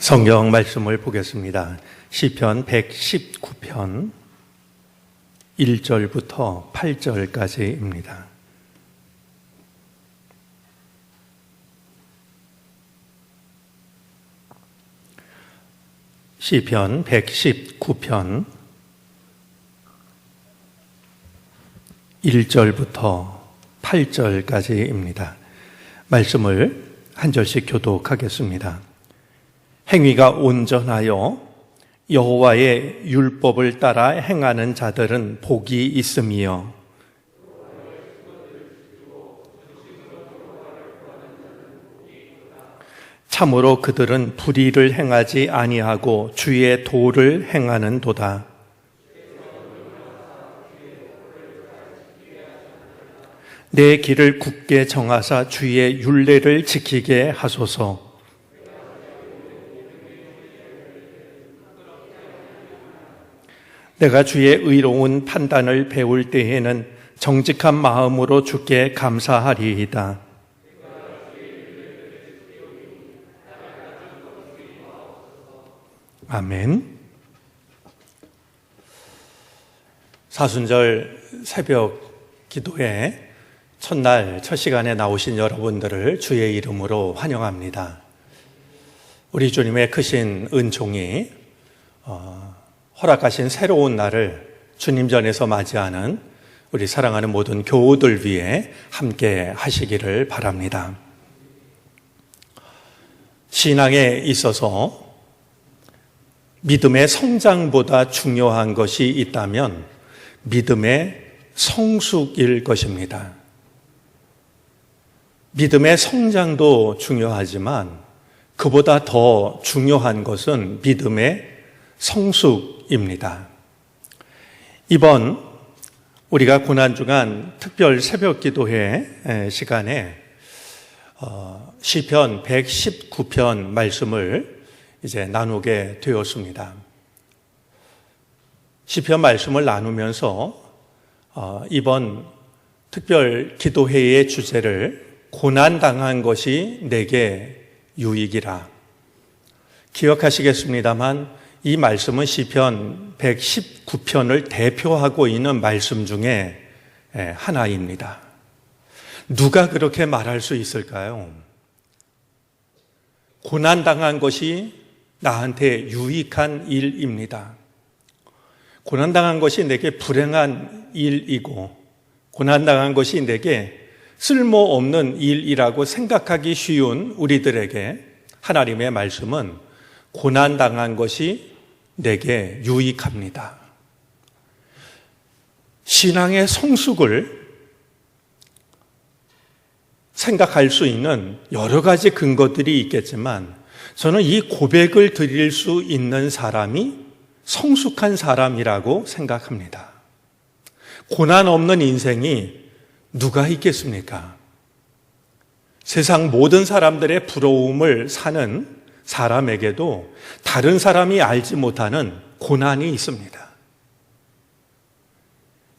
성경 말씀을 보겠습니다. 시편 119편 1절부터 8절까지입니다. 시편 119편 1절부터 8절까지입니다. 말씀을 한 절씩 교독하겠습니다. 행위가 온전하여 여호와의 율법을 따라 행하는 자들은 복이 있음이요 참으로 그들은 불의를 행하지 아니하고 주의 도를 행하는도다. 내 길을 굳게 정하사 주의 율례를 지키게 하소서. 내가 주의 의로운 판단을 배울 때에는 정직한 마음으로 주께 감사하리이다. 아멘. 사순절 새벽 기도에 첫날 첫 시간에 나오신 여러분들을 주의 이름으로 환영합니다. 우리 주님의 크신 은총이 허락하신 새로운 날을 주님 전에서 맞이하는 우리 사랑하는 모든 교우들 위해 함께 하시기를 바랍니다. 신앙에 있어서 믿음의 성장보다 중요한 것이 있다면 믿음의 성숙일 것입니다. 믿음의 성장도 중요하지만 그보다 더 중요한 것은 믿음의 성숙입니다. 이번 우리가 고난주간 특별 새벽 기도회 시간에 시편 119편 말씀을 이제 나누게 되었습니다. 시편 말씀을 나누면서 이번 특별 기도회의 주제를 고난당한 것이 내게 유익이라. 기억하시겠습니다만 이 말씀은 시편 119편을 대표하고 있는 말씀 중에 하나입니다. 누가 그렇게 말할 수 있을까요? 고난당한 것이 나한테 유익한 일입니다. 고난당한 것이 내게 불행한 일이고 고난당한 것이 내게 쓸모없는 일이라고 생각하기 쉬운 우리들에게 하나님의 말씀은 고난당한 것이 내게 유익합니다. 신앙의 성숙을 생각할 수 있는 여러 가지 근거들이 있겠지만 저는 이 고백을 드릴 수 있는 사람이 성숙한 사람이라고 생각합니다. 고난 없는 인생이 누가 있겠습니까? 세상 모든 사람들의 부러움을 사는 사람에게도 다른 사람이 알지 못하는 고난이 있습니다.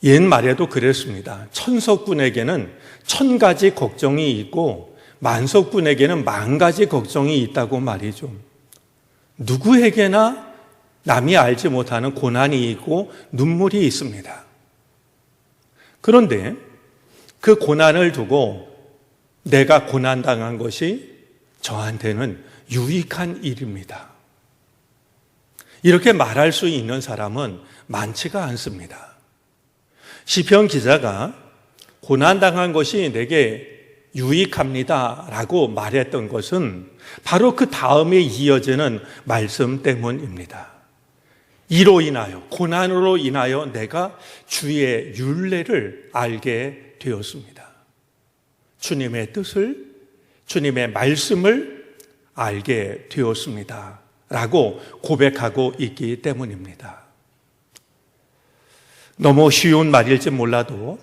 옛말에도 그랬습니다. 천석군에게는 1000가지 걱정이 있고 만석군에게는 10,000가지 걱정이 있다고 말이죠. 누구에게나 남이 알지 못하는 고난이 있고 눈물이 있습니다. 그런데 그 고난을 두고 내가 고난당한 것이 저한테는 유익한 일입니다. 이렇게 말할 수 있는 사람은 많지가 않습니다. 시편 기자가 고난당한 것이 내게 유익합니다 라고 말했던 것은 바로 그 다음에 이어지는 말씀 때문입니다. 이로 인하여, 고난으로 인하여 내가 주의 율례를 알게 되었습니다. 주님의 뜻을, 주님의 말씀을 알게 되었습니다 라고 고백하고 있기 때문입니다. 너무 쉬운 말일지 몰라도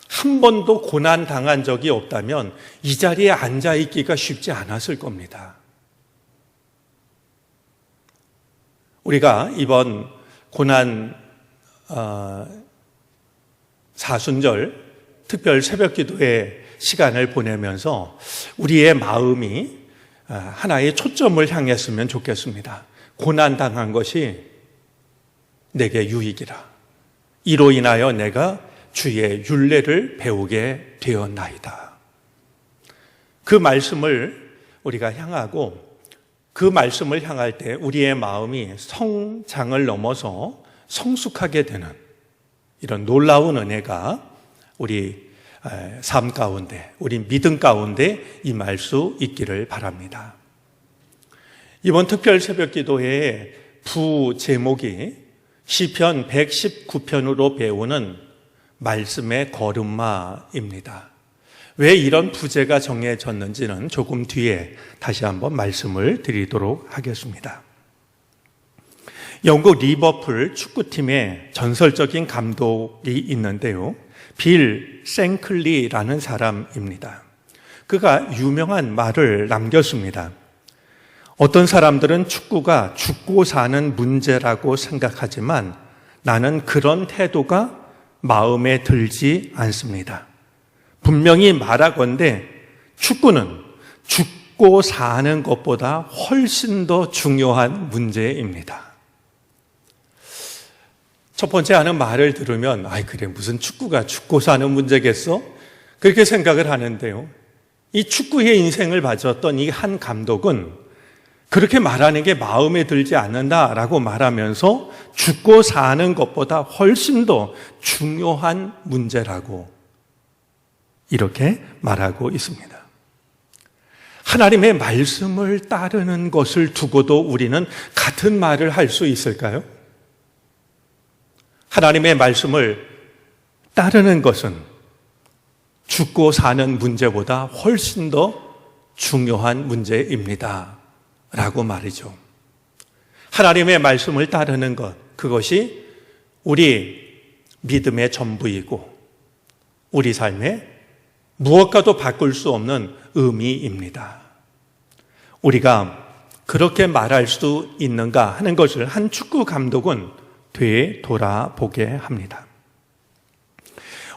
한 번도 고난당한 적이 없다면 이 자리에 앉아있기가 쉽지 않았을 겁니다. 우리가 이번 고난 사순절 특별 새벽기도의 시간을 보내면서 우리의 마음이 하나의 초점을 향했으면 좋겠습니다. 고난당한 것이 내게 유익이라. 이로 인하여 내가 주의 율례를 배우게 되었나이다. 그 말씀을 우리가 향하고 그 말씀을 향할 때 우리의 마음이 성장을 넘어서 성숙하게 되는 이런 놀라운 은혜가 우리 삶 가운데, 우리 믿음 가운데 임할 수 있기를 바랍니다. 이번 특별 새벽 기도회의 부제목이 시편 119편으로 배우는 말씀의 걸음마입니다. 왜 이런 부제가 정해졌는지는 조금 뒤에 다시 한번 말씀을 드리도록 하겠습니다. 영국 리버풀 축구팀의 전설적인 감독이 있는데요. 빌 생클리라는 사람입니다. 그가 유명한 말을 남겼습니다. 어떤 사람들은 축구가 죽고 사는 문제라고 생각하지만 나는 그런 태도가 마음에 들지 않습니다. 분명히 말하건대 축구는 죽고 사는 것보다 훨씬 더 중요한 문제입니다. 첫 번째 하는 말을 들으면 그래 무슨 축구가 죽고 사는 문제겠어? 그렇게 생각을 하는데요. 이 축구의 인생을 바쳤던 이 한 감독은 그렇게 말하는 게 마음에 들지 않는다라고 말하면서 죽고 사는 것보다 훨씬 더 중요한 문제라고 이렇게 말하고 있습니다. 하나님의 말씀을 따르는 것을 두고도 우리는 같은 말을 할 수 있을까요? 하나님의 말씀을 따르는 것은 죽고 사는 문제보다 훨씬 더 중요한 문제입니다. 라고 말이죠. 하나님의 말씀을 따르는 것, 그것이 우리 믿음의 전부이고 우리 삶의 무엇과도 바꿀 수 없는 의미입니다. 우리가 그렇게 말할 수 있는가 하는 것을 한 축구 감독은 되돌아보게 합니다.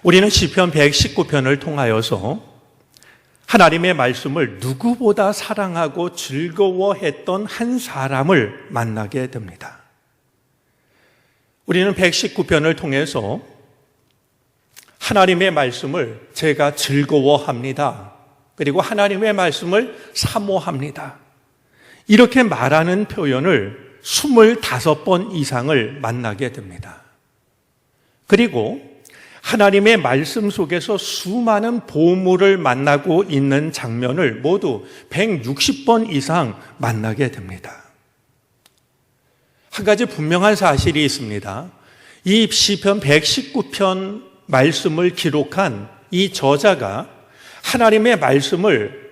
우리는 시편 119편을 통하여서 하나님의 말씀을 누구보다 사랑하고 즐거워했던 한 사람을 만나게 됩니다. 우리는 119편을 통해서 하나님의 말씀을 제가 즐거워합니다. 그리고 하나님의 말씀을 사모합니다. 이렇게 말하는 표현을 25번 이상을 만나게 됩니다. 그리고 하나님의 말씀 속에서 수많은 보물을 만나고 있는 장면을 모두 160번 이상 만나게 됩니다. 한 가지 분명한 사실이 있습니다. 이 시편 119편 말씀을 기록한 이 저자가 하나님의 말씀을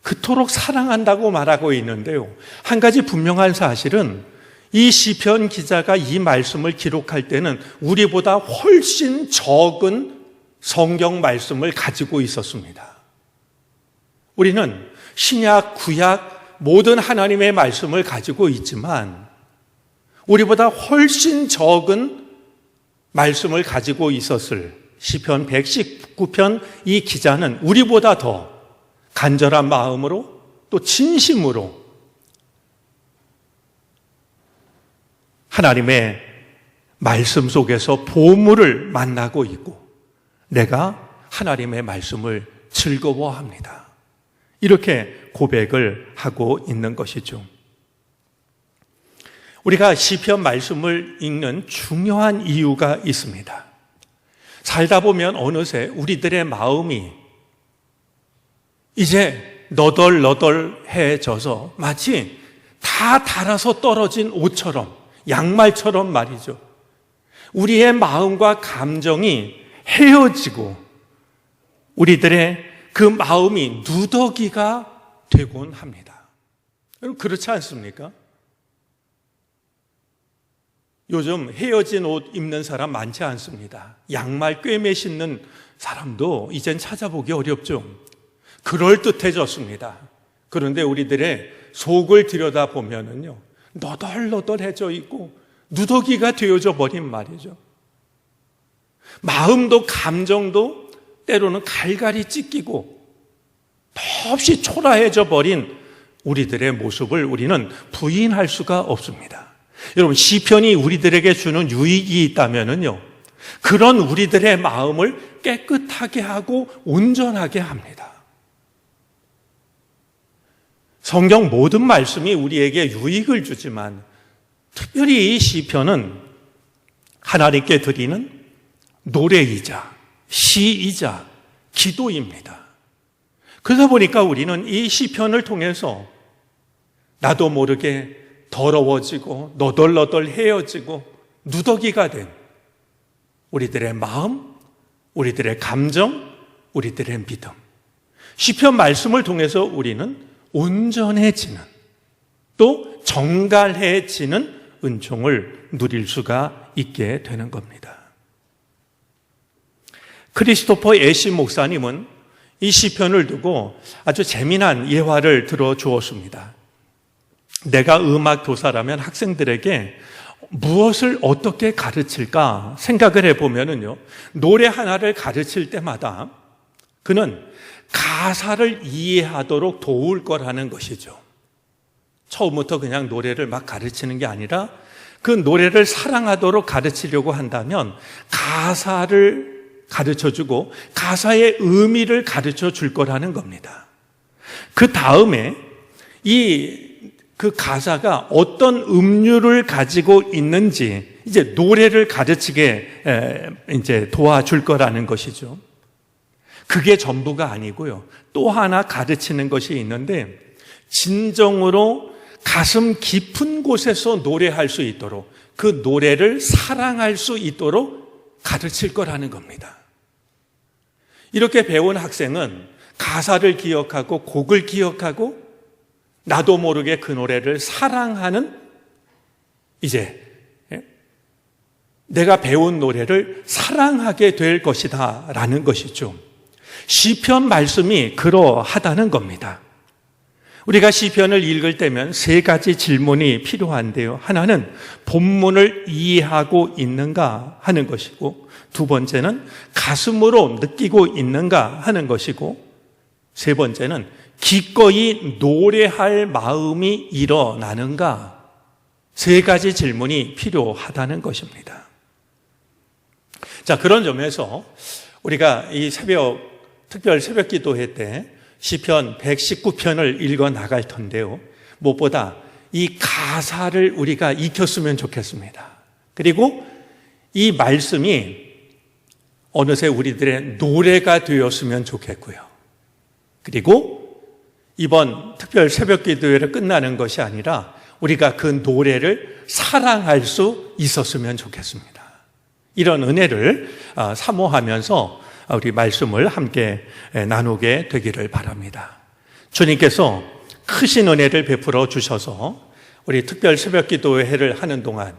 그토록 사랑한다고 말하고 있는데요. 한 가지 분명한 사실은 이 시편 기자가 이 말씀을 기록할 때는 우리보다 훨씬 적은 성경 말씀을 가지고 있었습니다. 우리는 신약, 구약 모든 하나님의 말씀을 가지고 있지만 우리보다 훨씬 적은 말씀을 가지고 있었을 시편 119편 이 기자는 우리보다 더 간절한 마음으로 또 진심으로 하나님의 말씀 속에서 보물을 만나고 있고 내가 하나님의 말씀을 즐거워합니다. 이렇게 고백을 하고 있는 것이죠. 우리가 시편 말씀을 읽는 중요한 이유가 있습니다. 살다 보면 어느새 우리들의 마음이 이제 너덜너덜해져서 마치 다 닳아서 떨어진 옷처럼 양말처럼 말이죠. 우리의 마음과 감정이 헤어지고 우리들의 그 마음이 누더기가 되곤 합니다. 여러분 그렇지 않습니까? 요즘 헤어진 옷 입는 사람 많지 않습니다. 양말 꿰매 신는 사람도 이젠 찾아보기 어렵죠. 그럴듯해졌습니다. 그런데 우리들의 속을 들여다보면은요, 너덜너덜해져 있고 누더기가 되어져 버린 말이죠. 마음도 감정도 때로는 갈갈이 찢기고 몹시 초라해져 버린 우리들의 모습을 우리는 부인할 수가 없습니다. 여러분, 시편이 우리들에게 주는 유익이 있다면요, 그런 우리들의 마음을 깨끗하게 하고 온전하게 합니다. 성경 모든 말씀이 우리에게 유익을 주지만 특별히 이 시편은 하나님께 드리는 노래이자 시이자 기도입니다. 그러다 보니까 우리는 이 시편을 통해서 나도 모르게 더러워지고 너덜너덜 헤어지고 누더기가 된 우리들의 마음, 우리들의 감정, 우리들의 믿음, 시편 말씀을 통해서 우리는 온전해지는, 또 정갈해지는 은총을 누릴 수가 있게 되는 겁니다. 크리스토퍼 애시 목사님은 이 시편을 두고 아주 재미난 예화를 들어주었습니다. 내가 음악 교사라면 학생들에게 무엇을 어떻게 가르칠까 생각을 해보면요, 노래 하나를 가르칠 때마다 그는 가사를 이해하도록 도울 거라는 것이죠. 처음부터 그냥 노래를 막 가르치는 게 아니라 그 노래를 사랑하도록 가르치려고 한다면 가사를 가르쳐주고 가사의 의미를 가르쳐 줄 거라는 겁니다. 그 다음에 그 가사가 어떤 음률을 가지고 있는지 이제 노래를 가르치게 이제 도와줄 거라는 것이죠. 그게 전부가 아니고요, 또 하나 가르치는 것이 있는데, 진정으로 가슴 깊은 곳에서 노래할 수 있도록, 그 노래를 사랑할 수 있도록 가르칠 거라는 겁니다. 이렇게 배운 학생은 가사를 기억하고 곡을 기억하고 나도 모르게 그 노래를 사랑하는, 이제 내가 배운 노래를 사랑하게 될 것이다 라는 것이죠. 시편 말씀이 그러하다는 겁니다. 우리가 시편을 읽을 때면 세 가지 질문이 필요한데요, 하나는 본문을 이해하고 있는가 하는 것이고, 두 번째는 가슴으로 느끼고 있는가 하는 것이고, 세 번째는 기꺼이 노래할 마음이 일어나는가, 세 가지 질문이 필요하다는 것입니다. 자, 그런 점에서 우리가 이 특별 새벽 기도회 때 시편 119편을 읽어 나갈 텐데요, 무엇보다 이 가사를 우리가 익혔으면 좋겠습니다. 그리고 이 말씀이 어느새 우리들의 노래가 되었으면 좋겠고요. 그리고 이번 특별 새벽 기도회를 끝나는 것이 아니라 우리가 그 노래를 사랑할 수 있었으면 좋겠습니다. 이런 은혜를 사모하면서 우리 말씀을 함께 나누게 되기를 바랍니다. 주님께서 크신 은혜를 베풀어 주셔서 우리 특별 새벽 기도회를 하는 동안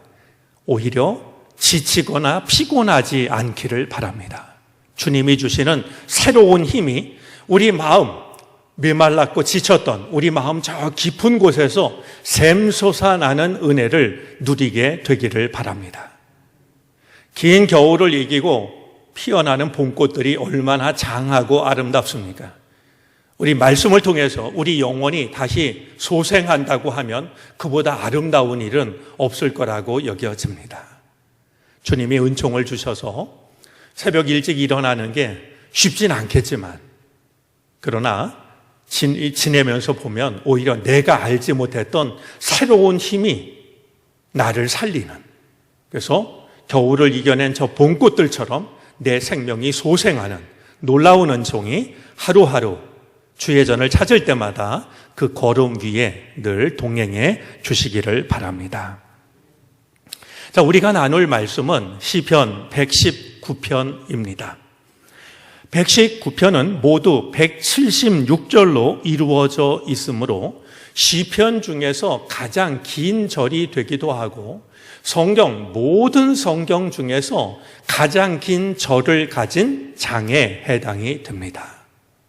오히려 지치거나 피곤하지 않기를 바랍니다. 주님이 주시는 새로운 힘이 우리 마음, 메말랐고 지쳤던 우리 마음 저 깊은 곳에서 샘솟아나는 은혜를 누리게 되기를 바랍니다. 긴 겨울을 이기고 피어나는 봄꽃들이 얼마나 장하고 아름답습니까? 우리 말씀을 통해서 우리 영혼이 다시 소생한다고 하면 그보다 아름다운 일은 없을 거라고 여겨집니다. 주님이 은총을 주셔서 새벽 일찍 일어나는 게 쉽진 않겠지만, 그러나 지내면서 보면 오히려 내가 알지 못했던 새로운 힘이 나를 살리는, 그래서 겨울을 이겨낸 저 봄꽃들처럼 내 생명이 소생하는 놀라운 은총이 하루하루 주의 전을 찾을 때마다 그 걸음 위에 늘 동행해 주시기를 바랍니다. 자, 우리가 나눌 말씀은 시편 119편입니다. 119편은 모두 176절로 이루어져 있으므로 시편 중에서 가장 긴 절이 되기도 하고 모든 성경 중에서 가장 긴 절을 가진 장에 해당이 됩니다.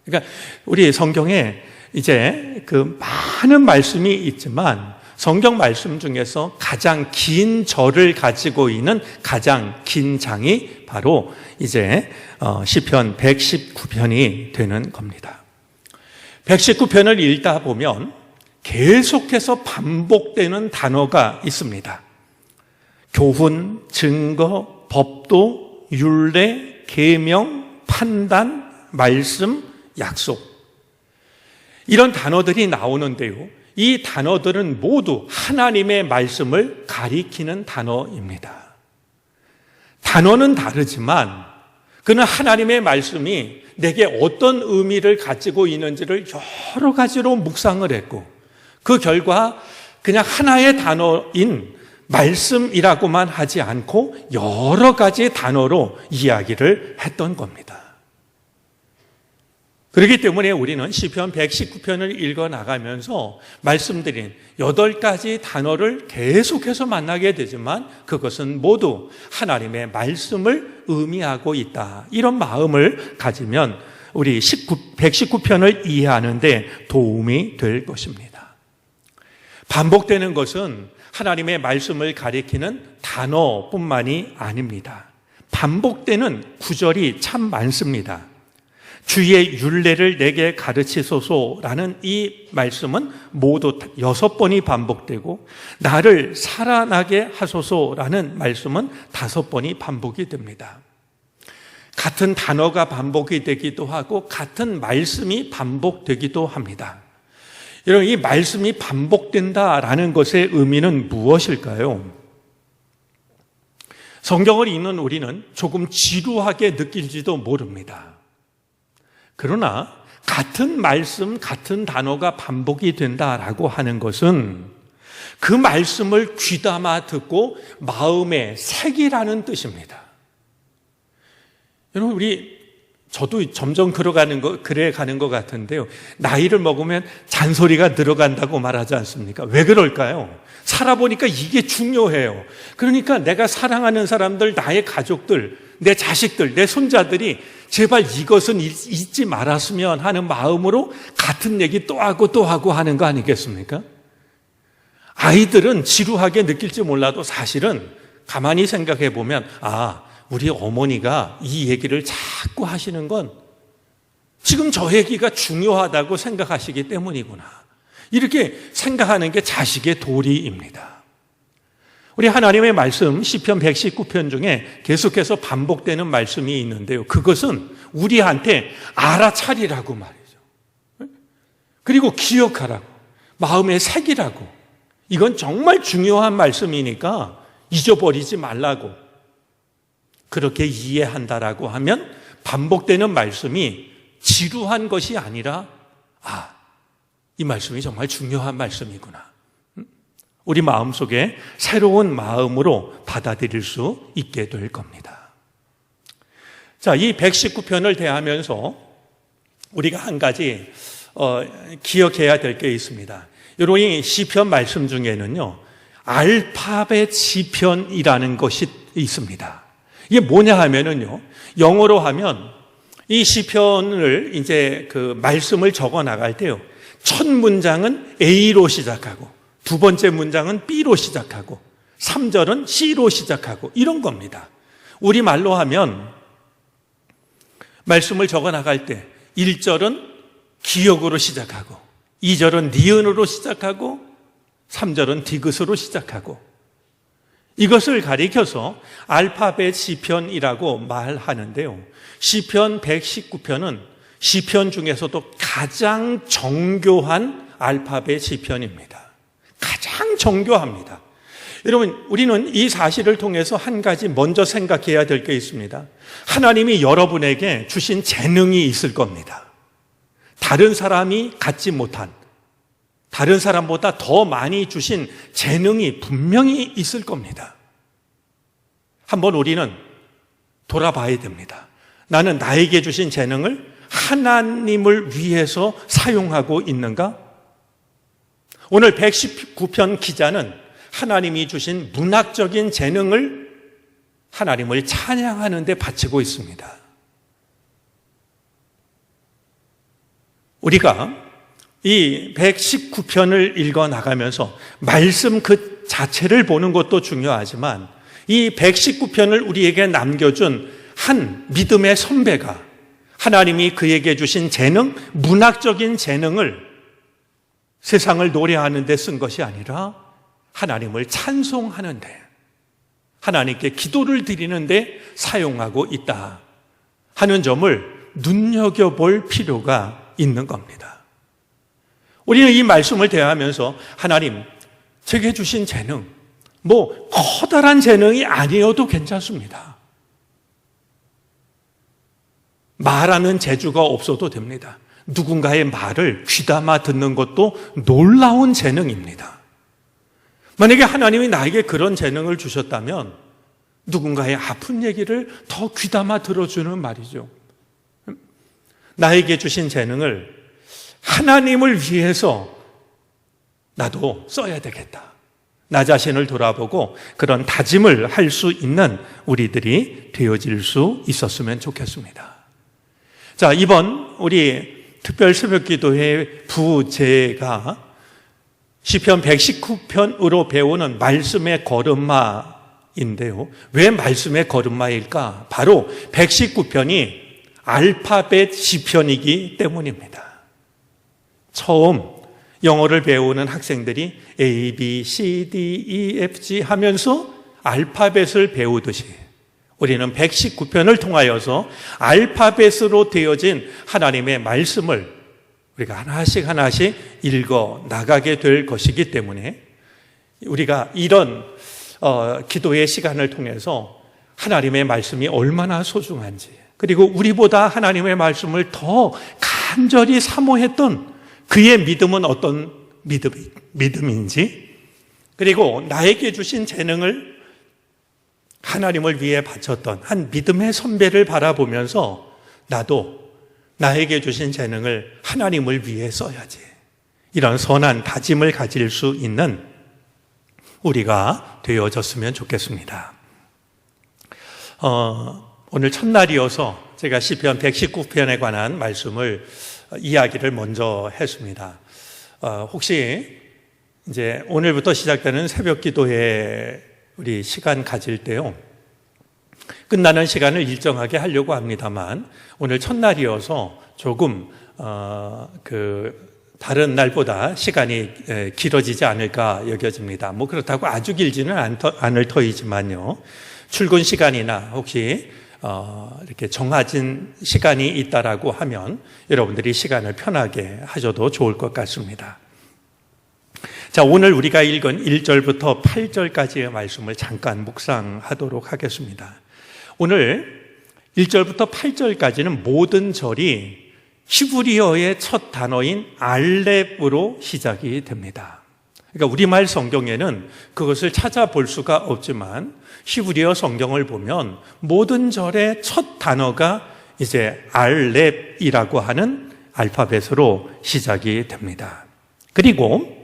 그러니까 우리 성경에 이제 그 많은 말씀이 있지만 성경 말씀 중에서 가장 긴 절을 가지고 있는 가장 긴 장이 바로 이제 시편 119편이 되는 겁니다. 119편을 읽다 보면 계속해서 반복되는 단어가 있습니다. 교훈, 증거, 법도, 율례, 계명, 판단, 말씀, 약속. 이런 단어들이 나오는데요. 이 단어들은 모두 하나님의 말씀을 가리키는 단어입니다. 단어는 다르지만 그는 하나님의 말씀이 내게 어떤 의미를 가지고 있는지를 여러 가지로 묵상을 했고 그 결과 그냥 하나의 단어인 말씀이라고만 하지 않고 여러 가지 단어로 이야기를 했던 겁니다. 그렇기 때문에 우리는 시편 119편을 읽어나가면서 말씀드린 8가지 단어를 계속해서 만나게 되지만 그것은 모두 하나님의 말씀을 의미하고 있다. 이런 마음을 가지면 우리 119편을 이해하는 데 도움이 될 것입니다. 반복되는 것은 하나님의 말씀을 가리키는 단어뿐만이 아닙니다. 반복되는 구절이 참 많습니다. 주의 율례를 내게 가르치소서라는 이 말씀은 모두 6번이 반복되고 나를 살아나게 하소서라는 말씀은 5번이 반복이 됩니다. 같은 단어가 반복이 되기도 하고 같은 말씀이 반복되기도 합니다. 여러분, 이 말씀이 반복된다라는 것의 의미는 무엇일까요? 성경을 읽는 우리는 조금 지루하게 느낄지도 모릅니다. 그러나 같은 말씀, 같은 단어가 반복이 된다라고 하는 것은 그 말씀을 귀담아 듣고 마음에 새기라는 뜻입니다. 여러분, 저도 점점 그래 가는 것 같은데요. 나이를 먹으면 잔소리가 늘어간다고 말하지 않습니까? 왜 그럴까요? 살아보니까 이게 중요해요. 그러니까 내가 사랑하는 사람들, 나의 가족들, 내 자식들, 내 손자들이 제발 이것은 잊지 말았으면 하는 마음으로 같은 얘기 또 하고 하는 거 아니겠습니까? 아이들은 지루하게 느낄지 몰라도 사실은 가만히 생각해 보면 우리 어머니가 이 얘기를 자꾸 하시는 건 지금 저 얘기가 중요하다고 생각하시기 때문이구나. 이렇게 생각하는 게 자식의 도리입니다. 우리 하나님의 말씀 시편 119편 중에 계속해서 반복되는 말씀이 있는데요. 그것은 우리한테 알아차리라고 말이죠. 그리고 기억하라고, 마음에 새기라고. 이건 정말 중요한 말씀이니까 잊어버리지 말라고. 그렇게 이해한다라고 하면 반복되는 말씀이 지루한 것이 아니라 이 말씀이 정말 중요한 말씀이구나. 우리 마음속에 새로운 마음으로 받아들일 수 있게 될 겁니다. 자, 이 119편을 대하면서 우리가 한 가지 기억해야 될 게 있습니다. 여러분, 이 시편 말씀 중에는요, 알파벳 시편이라는 것이 있습니다. 이게 뭐냐 하면은요, 영어로 하면 이 시편을 이제 그 말씀을 적어 나갈 때요, 첫 문장은 A로 시작하고, 두 번째 문장은 B로 시작하고, 3절은 C로 시작하고, 이런 겁니다. 우리말로 하면 말씀을 적어 나갈 때 1절은 기역으로 시작하고, 2절은 니은으로 시작하고, 3절은 디귿으로 시작하고, 이것을 가리켜서 알파벳 시편이라고 말하는데요. 시편 119편은 시편 중에서도 가장 정교한 알파벳 시편입니다. 가장 정교합니다. 여러분, 우리는 이 사실을 통해서 한 가지 먼저 생각해야 될 게 있습니다. 하나님이 여러분에게 주신 재능이 있을 겁니다. 다른 사람이 갖지 못한, 다른 사람보다 더 많이 주신 재능이 분명히 있을 겁니다. 한번 우리는 돌아봐야 됩니다. 나는 나에게 주신 재능을 하나님을 위해서 사용하고 있는가? 오늘 119편 기자는 하나님이 주신 문학적인 재능을 하나님을 찬양하는 데 바치고 있습니다. 우리가 이 119편을 읽어 나가면서 말씀 그 자체를 보는 것도 중요하지만 이 119편을 우리에게 남겨준 한 믿음의 선배가 하나님이 그에게 주신 재능, 문학적인 재능을 세상을 노래하는 데 쓴 것이 아니라 하나님을 찬송하는 데, 하나님께 기도를 드리는 데 사용하고 있다 하는 점을 눈여겨볼 필요가 있는 겁니다. 우리는 이 말씀을 대하면서 하나님, 제게 주신 재능, 커다란 재능이 아니어도 괜찮습니다. 말하는 재주가 없어도 됩니다. 누군가의 말을 귀담아 듣는 것도 놀라운 재능입니다. 만약에 하나님이 나에게 그런 재능을 주셨다면 누군가의 아픈 얘기를 더 귀담아 들어주는 말이죠. 나에게 주신 재능을 하나님을 위해서 나도 써야 되겠다. 나 자신을 돌아보고 그런 다짐을 할 수 있는 우리들이 되어질 수 있었으면 좋겠습니다. 자, 이번 우리 특별 새벽기도회 부제가 시편 119편으로 배우는 말씀의 걸음마인데요. 왜 말씀의 걸음마일까? 바로 119편이 알파벳 시편이기 때문입니다. 처음 영어를 배우는 학생들이 A, B, C, D, E, F, G 하면서 알파벳을 배우듯이 우리는 119편을 통하여서 알파벳으로 되어진 하나님의 말씀을 우리가 하나씩 하나씩 읽어 나가게 될 것이기 때문에 우리가 이런 기도의 시간을 통해서 하나님의 말씀이 얼마나 소중한지, 그리고 우리보다 하나님의 말씀을 더 간절히 사모했던 그의 믿음은 어떤 믿음인지, 그리고 나에게 주신 재능을 하나님을 위해 바쳤던 한 믿음의 선배를 바라보면서 나도 나에게 주신 재능을 하나님을 위해 써야지, 이런 선한 다짐을 가질 수 있는 우리가 되어졌으면 좋겠습니다. 오늘 첫날이어서 제가 시편 119편에 관한 말씀을 이야기를 먼저 했습니다. 혹시 이제 오늘부터 시작되는 새벽 기도회 우리 시간 가질 때요, 끝나는 시간을 일정하게 하려고 합니다만 오늘 첫날이어서 조금 다른 날보다 시간이 길어지지 않을까 여겨집니다. 그렇다고 아주 길지는 않을 터이지만요, 출근 시간이나 혹시 이렇게 정해진 시간이 있다라고 하면 여러분들이 시간을 편하게 하셔도 좋을 것 같습니다. 자, 오늘 우리가 읽은 1절부터 8절까지의 말씀을 잠깐 묵상하도록 하겠습니다. 오늘 1절부터 8절까지는 모든 절이 히브리어의 첫 단어인 알렙으로 시작이 됩니다. 그러니까 우리말 성경에는 그것을 찾아볼 수가 없지만 히브리어 성경을 보면 모든 절의 첫 단어가 이제 알렙이라고 하는 알파벳으로 시작이 됩니다. 그리고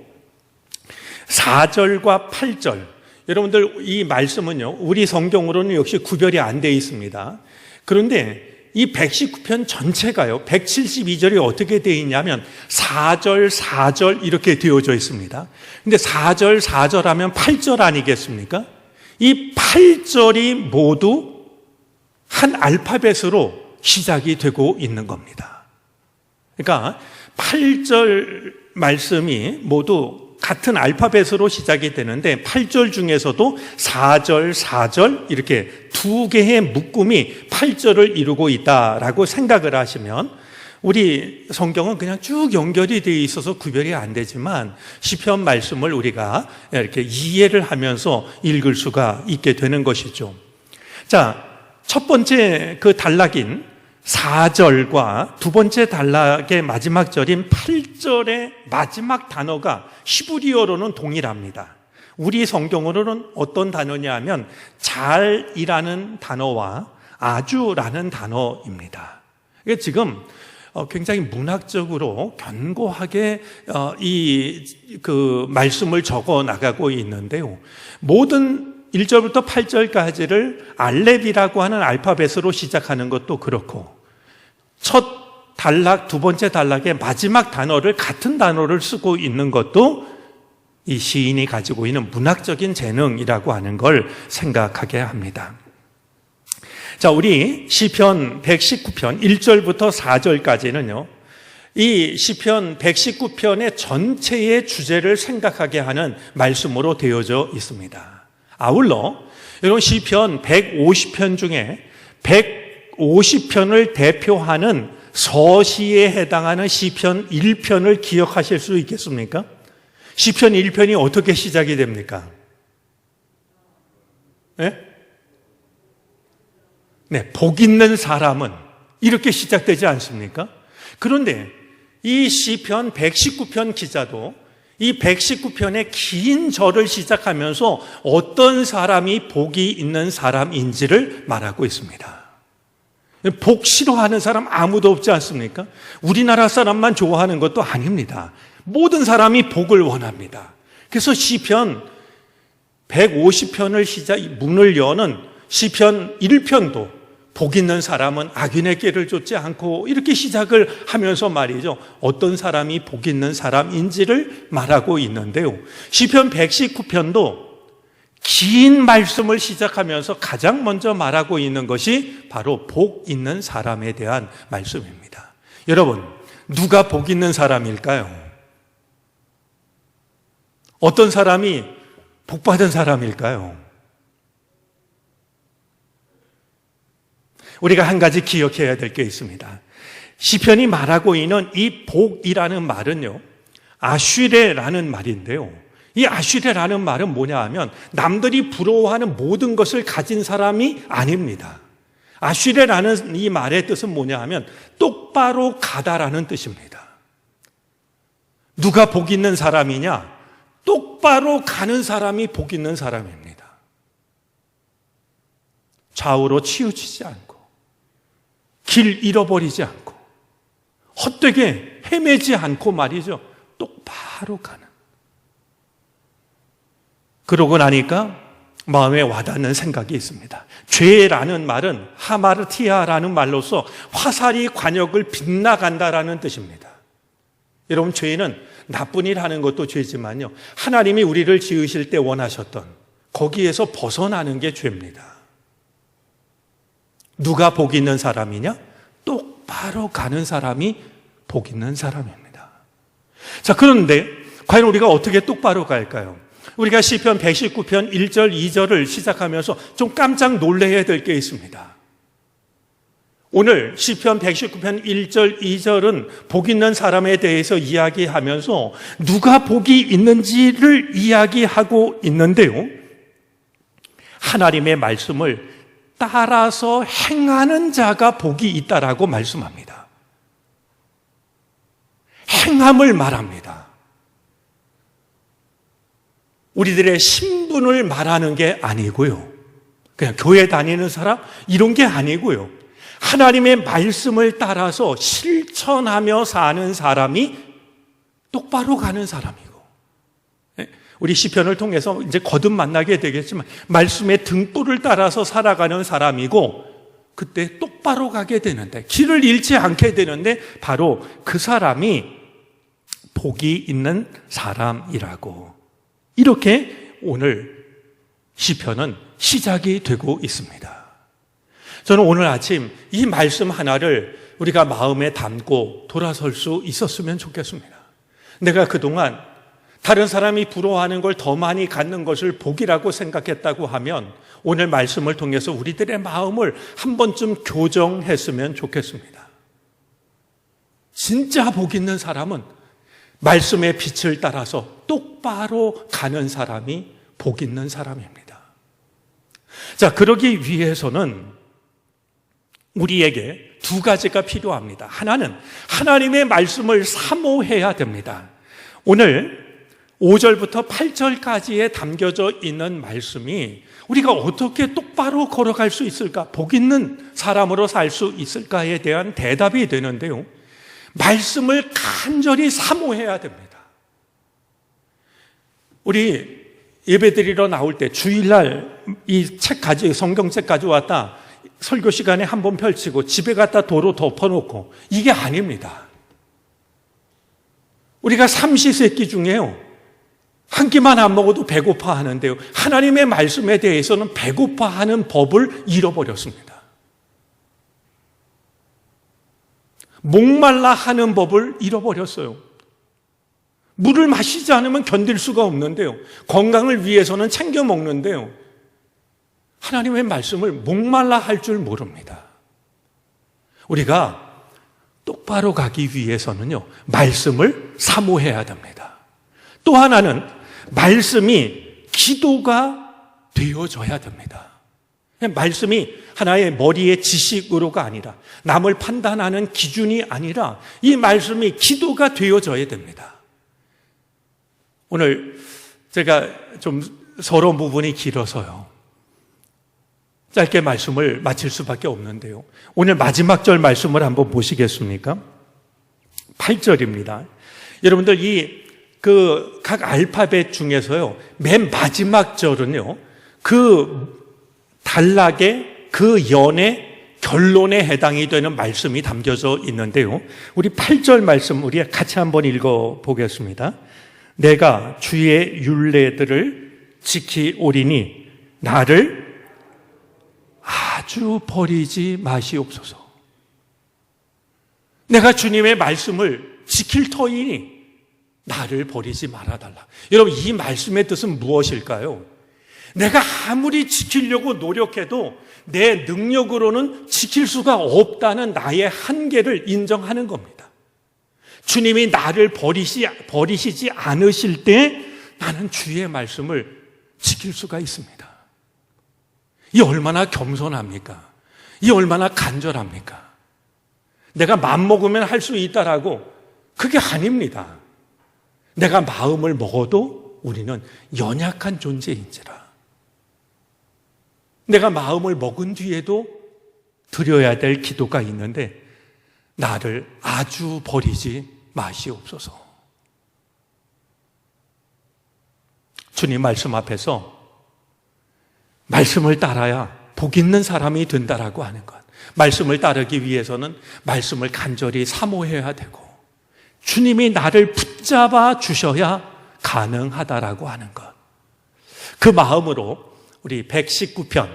4절과 8절, 여러분들 이 말씀은요, 우리 성경으로는 역시 구별이 안 되어 있습니다. 그런데 이 119편 전체가요, 172절이 어떻게 되어 있냐면 4절, 4절 이렇게 되어져 있습니다. 근데 4절, 4절 하면 8절 아니겠습니까? 이 8절이 모두 한 알파벳으로 시작이 되고 있는 겁니다. 그러니까 8절 말씀이 모두 같은 알파벳으로 시작이 되는데 8절 중에서도 4절, 4절 이렇게 두 개의 묶음이 8절을 이루고 있다라고 생각을 하시면, 우리 성경은 그냥 쭉 연결이 되어 있어서 구별이 안 되지만 시편 말씀을 우리가 이렇게 이해를 하면서 읽을 수가 있게 되는 것이죠. 자, 첫 번째 그 단락인 4절과 두 번째 단락의 마지막 절인 8절의 마지막 단어가 히브리어로는 동일합니다. 우리 성경으로는 어떤 단어냐 하면 잘이라는 단어와 아주라는 단어입니다. 이게 지금 굉장히 문학적으로 견고하게 그 말씀을 적어 나가고 있는데요, 모든 1절부터 8절까지를 알렙이라고 하는 알파벳으로 시작하는 것도 그렇고, 첫 단락, 두 번째 단락의 마지막 단어를 같은 단어를 쓰고 있는 것도 이 시인이 가지고 있는 문학적인 재능이라고 하는 걸 생각하게 합니다. 자, 우리 시편 119편 1절부터 4절까지는요, 이 시편 119편의 전체의 주제를 생각하게 하는 말씀으로 되어져 있습니다. 아울러 여러분 시편 150편 중에 150편을 대표하는 서시에 해당하는 시편 1편을 기억하실 수 있겠습니까? 시편 1편이 어떻게 시작이 됩니까? 네, 복 있는 사람은 이렇게 시작되지 않습니까? 그런데 이 시편 119편 기자도 이 119편의 긴 절을 시작하면서 어떤 사람이 복이 있는 사람인지를 말하고 있습니다. 복 싫어하는 사람 아무도 없지 않습니까? 우리나라 사람만 좋아하는 것도 아닙니다. 모든 사람이 복을 원합니다. 그래서 시편 150편을 문을 여는 시편 1편도 복 있는 사람은 악인의 길을 쫓지 않고 이렇게 시작을 하면서 말이죠. 어떤 사람이 복 있는 사람인지를 말하고 있는데요. 시편 119편도 긴 말씀을 시작하면서 가장 먼저 말하고 있는 것이 바로 복 있는 사람에 대한 말씀입니다. 여러분, 누가 복 있는 사람일까요? 어떤 사람이 복 받은 사람일까요? 우리가 한 가지 기억해야 될 게 있습니다. 시편이 말하고 있는 이 복이라는 말은요, 아슈레라는 말인데요. 이 아슈레라는 말은 뭐냐 하면 남들이 부러워하는 모든 것을 가진 사람이 아닙니다. 아슈레라는 이 말의 뜻은 뭐냐 하면 똑바로 가다라는 뜻입니다. 누가 복 있는 사람이냐? 똑바로 가는 사람이 복 있는 사람입니다. 좌우로 치우치지 않고 길 잃어버리지 않고 헛되게 헤매지 않고 말이죠. 똑바로 가는. 그러고 나니까 마음에 와닿는 생각이 있습니다. 죄라는 말은 하마르티아라는 말로서 화살이 관역을 빗나간다라는 뜻입니다. 여러분, 죄는 나쁜 일 하는 것도 죄지만요, 하나님이 우리를 지으실 때 원하셨던 거기에서 벗어나는 게 죄입니다. 누가 복 있는 사람이냐? 똑바로 가는 사람이 복 있는 사람입니다. 자, 그런데 과연 우리가 어떻게 똑바로 갈까요? 우리가 시편 119편 1절, 2절을 시작하면서 좀 깜짝 놀라야 될 게 있습니다. 오늘 시편 119편 1절, 2절은 복 있는 사람에 대해서 이야기하면서 누가 복이 있는지를 이야기하고 있는데요, 하나님의 말씀을 따라서 행하는 자가 복이 있다라고 말씀합니다. 행함을 말합니다. 우리들의 신분을 말하는 게 아니고요, 그냥 교회 다니는 사람 이런 게 아니고요, 하나님의 말씀을 따라서 실천하며 사는 사람이 똑바로 가는 사람이고, 우리 시편을 통해서 이제 거듭 만나게 되겠지만 말씀의 등불을 따라서 살아가는 사람이고, 그때 똑바로 가게 되는데, 길을 잃지 않게 되는데 바로 그 사람이 복이 있는 사람이라고, 이렇게 오늘 시편은 시작이 되고 있습니다. 저는 오늘 아침 이 말씀 하나를 우리가 마음에 담고 돌아설 수 있었으면 좋겠습니다. 내가 그동안 다른 사람이 부러워하는 걸 더 많이 갖는 것을 복이라고 생각했다고 하면 오늘 말씀을 통해서 우리들의 마음을 한 번쯤 교정했으면 좋겠습니다. 진짜 복 있는 사람은 말씀의 빛을 따라서 똑바로 가는 사람이 복 있는 사람입니다. 자, 그러기 위해서는 우리에게 두 가지가 필요합니다. 하나는 하나님의 말씀을 사모해야 됩니다. 오늘 5절부터 8절까지에 담겨져 있는 말씀이 우리가 어떻게 똑바로 걸어갈 수 있을까, 복 있는 사람으로 살 수 있을까에 대한 대답이 되는데요, 말씀을 간절히 사모해야 됩니다. 우리 예배드리러 나올 때 주일날 이 책 성경책 가져왔다 설교 시간에 한번 펼치고 집에 갖다 도로 덮어놓고, 이게 아닙니다. 우리가 삼시세끼 중에요, 한 끼만 안 먹어도 배고파 하는데요, 하나님의 말씀에 대해서는 배고파하는 법을 잃어버렸습니다. 목말라 하는 법을 잃어버렸어요. 물을 마시지 않으면 견딜 수가 없는데요. 건강을 위해서는 챙겨 먹는데요. 하나님의 말씀을 목말라 할 줄 모릅니다. 우리가 똑바로 가기 위해서는요, 말씀을 사모해야 됩니다. 또 하나는 말씀이 기도가 되어져야 됩니다. 말씀이 하나의 머리의 지식으로가 아니라, 남을 판단하는 기준이 아니라 이 말씀이 기도가 되어져야 됩니다. 오늘 제가 좀 서론 부분이 길어서요, 짧게 말씀을 마칠 수밖에 없는데요. 오늘 마지막 절 말씀을 한번 보시겠습니까? 8절입니다. 여러분들 각 알파벳 중에서요, 맨 마지막 절은요, 그 단락의 그 연의 결론에 해당이 되는 말씀이 담겨져 있는데요. 우리 8절 말씀 우리 같이 한번 읽어 보겠습니다. 내가 주의 율례들을 지키오리니 나를 아주 버리지 마시옵소서. 내가 주님의 말씀을 지킬 터이니 나를 버리지 말아달라. 여러분, 이 말씀의 뜻은 무엇일까요? 내가 아무리 지키려고 노력해도 내 능력으로는 지킬 수가 없다는 나의 한계를 인정하는 겁니다. 주님이 나를 버리시지 않으실 때 나는 주의 말씀을 지킬 수가 있습니다. 이 얼마나 겸손합니까? 이 얼마나 간절합니까? 내가 맘먹으면 할 수 있다라고, 그게 아닙니다. 내가 마음을 먹어도 우리는 연약한 존재인지라. 내가 마음을 먹은 뒤에도 드려야 될 기도가 있는데 나를 아주 버리지 마시옵소서. 주님 말씀 앞에서 말씀을 따라야 복 있는 사람이 된다라고 하는 것, 말씀을 따르기 위해서는 말씀을 간절히 사모해야 되고 주님이 나를 붙잡아 주셔야 가능하다라고 하는 것, 그 마음으로 우리 119편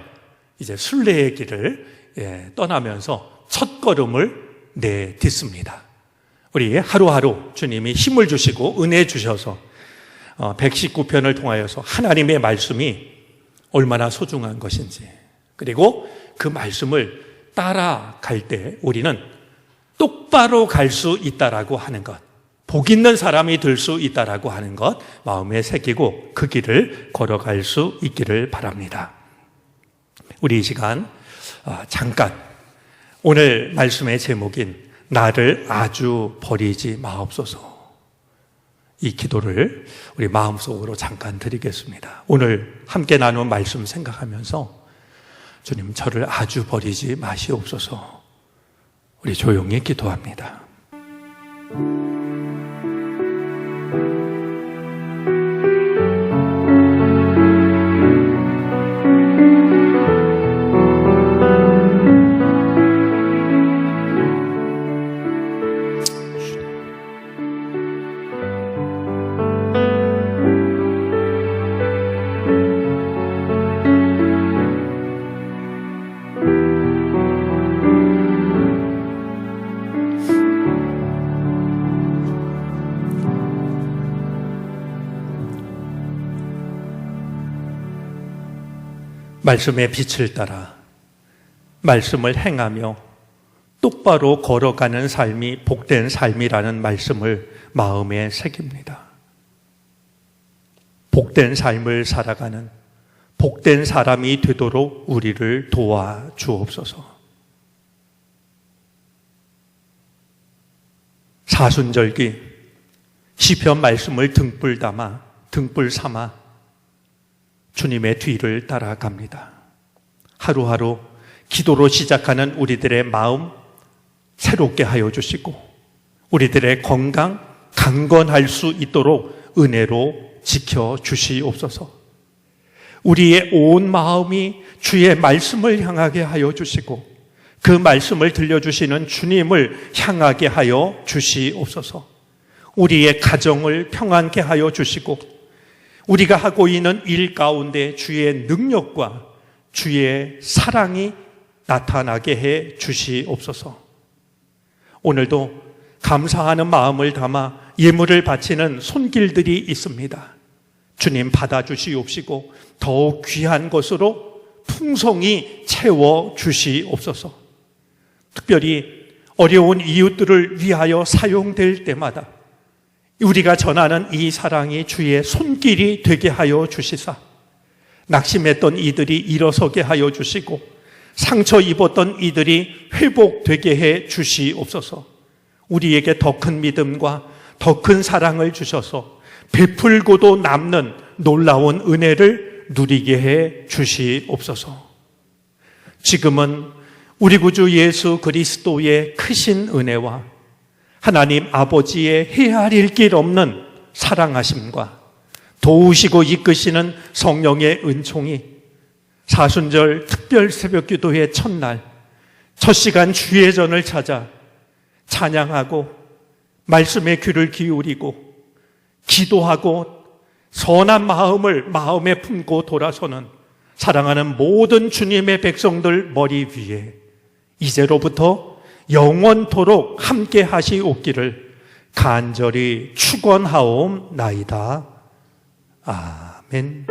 이제 순례의 길을 떠나면서 첫 걸음을 내딛습니다. 우리 하루하루 주님이 힘을 주시고 은혜 주셔서 119편을 통하여서 하나님의 말씀이 얼마나 소중한 것인지, 그리고 그 말씀을 따라갈 때 우리는 똑바로 갈 수 있다라고 하는 것, 복 있는 사람이 될 수 있다라고 하는 것 마음에 새기고 그 길을 걸어갈 수 있기를 바랍니다. 우리 이 시간 잠깐 오늘 말씀의 제목인 나를 아주 버리지 마옵소서, 이 기도를 우리 마음속으로 잠깐 드리겠습니다. 오늘 함께 나눈 말씀 생각하면서 주님, 저를 아주 버리지 마시옵소서. 우리 조용히 기도합니다. 말씀의 빛을 따라 말씀을 행하며 똑바로 걸어가는 삶이 복된 삶이라는 말씀을 마음에 새깁니다. 복된 삶을 살아가는 복된 사람이 되도록 우리를 도와주옵소서. 사순절기 시편 말씀을 등불 삼아 주님의 뒤를 따라갑니다. 하루하루 기도로 시작하는 우리들의 마음 새롭게 하여 주시고 우리들의 건강 강건할 수 있도록 은혜로 지켜주시옵소서. 우리의 온 마음이 주의 말씀을 향하게 하여 주시고 그 말씀을 들려주시는 주님을 향하게 하여 주시옵소서. 우리의 가정을 평안케 하여 주시고 우리가 하고 있는 일 가운데 주의 능력과 주의 사랑이 나타나게 해 주시옵소서. 오늘도 감사하는 마음을 담아 예물을 바치는 손길들이 있습니다. 주님 받아주시옵시고 더욱 귀한 것으로 풍성히 채워주시옵소서. 특별히 어려운 이웃들을 위하여 사용될 때마다 우리가 전하는 이 사랑이 주의 손길이 되게 하여 주시사 낙심했던 이들이 일어서게 하여 주시고 상처 입었던 이들이 회복되게 해 주시옵소서. 우리에게 더 큰 믿음과 더 큰 사랑을 주셔서 베풀고도 남는 놀라운 은혜를 누리게 해 주시옵소서. 지금은 우리 구주 예수 그리스도의 크신 은혜와 하나님 아버지의 헤아릴 길 없는 사랑하심과 도우시고 이끄시는 성령의 은총이 사순절 특별 새벽기도의 첫날 첫 시간 주의 전을 찾아 찬양하고 말씀에 귀를 기울이고 기도하고 선한 마음을 마음에 품고 돌아서는 사랑하는 모든 주님의 백성들 머리 위에 이제로부터 영원토록 함께 하시옵기를 간절히 축원하옵나이다. 아멘.